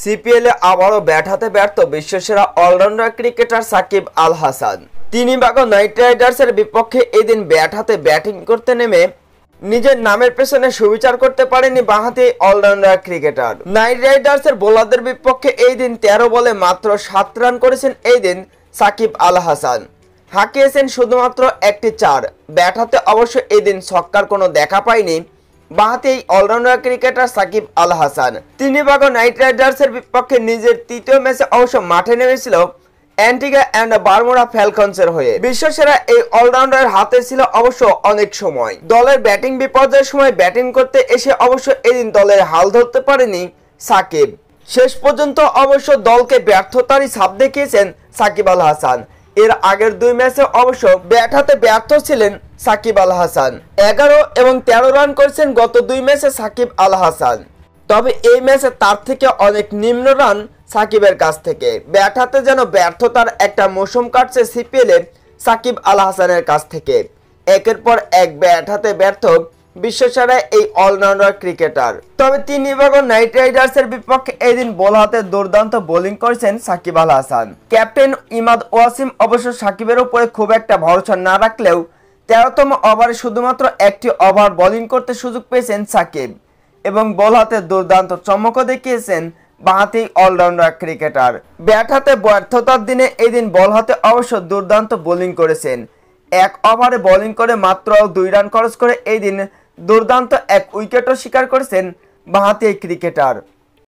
সিপিএলে আবারও ব্যাট হাতে ব্যর্থ বিশ্বসেরা অলরাউন্ডার ক্রিকেটার সাকিব আল হাসান। তিনি বাগো নাইট রাইডার্সের বিপক্ষে এদিন ব্যাট হাতে ব্যাটিং করতে নেমে নিজের নামের পেছনে সুবিচার করতে পারেনি বাঁহাতি অলরাউন্ডার ক্রিকেটার। নাইট রাইডার্সের বোলারদের বিপক্ষে এই দিন 13 বলে মাত্র 7 রান করেছেন এই দিন সাকিব আল হাসান। হাঁকিয়েছেন শুধুমাত্র একটি 4। ব্যাট হাতে অবশ্য এই দিন ছক্কার কোনো দেখা পায়নি বাঁহাতি এই অলরাউন্ডার ক্রিকেটার সাকিব আল হাসান। তিনি বাগো নাইট রাইডার্সের বিপক্ষে নিজের তৃতীয় ম্যাচে অবশ্য মাঠে নেমেছিল অ্যান্টিগা অ্যান্ড বারমুডা ফ্যালকনসের হয়ে। বিশ্বসেরা এই অলরাউন্ডার হাতে ছিল অবশ্য অনেক সময়। দলের ব্যাটিং বিপর্যয়ের সময় ব্যাটিং করতে এসে অবশ্য এদিন দলের হাল ধরতে পারেনি সাকিব। শেষ পর্যন্ত অবশ্য দলকে ব্যর্থতারই ছাপ দেখিয়েছেন সাকিব আল হাসান। এর আগের 2 ম্যাচে অবশ্য ব্যাট হাতে ব্যর্থ ছিলেন সাকিব আল হাসান। 11 এবং 13 রান করেছেন গত 2 ম্যাচে সাকিব আল হাসান। তবে এই ম্যাচে তার থেকে অনেক নিম্ন রান সাকিবের কাছ থেকে। ব্যাট হাতে যেন ব্যর্থতার একটা মৌসুম কাটছে সিপিএলে সাকিব আল হাসানের কাছ থেকে। একের পর এক ব্যাট হাতে ব্যর্থ বিশ্বসেরা এই অলরাউন্ডার ক্রিকেটার। তবে তিনি বাগো নাইট রাইডার্সের বিপক্ষে এদিন বল হাতে দুর্দান্ত বোলিং করেছেন সাকিব আল হাসান। ক্যাপ্টেন ইমাদ ওয়াসিম অবশ্য সাকিবের উপরে খুব একটা ভরসা না রাখলেও 13তম ওভারে শুধুমাত্র একটি ওভার বোলিং করতে সুযোগ পেয়েছেন সাকিব এবং বল হাতে দুর্দান্ত চমকও দেখিয়েছেন বাঁহাতি অলরাউন্ডার ক্রিকেটার। ব্যাট হাতে ব্যর্থতার দিনে এদিন বল হাতে অবশ্য দুর্দান্ত বোলিং করেছেন। 1 ওভারে বোলিং করে মাত্র 2 রান খরচ করে এই দিন দুর্দান্ত 1 উইকেটও শিকার করেছেন বাঁহাতি এই ক্রিকেটার।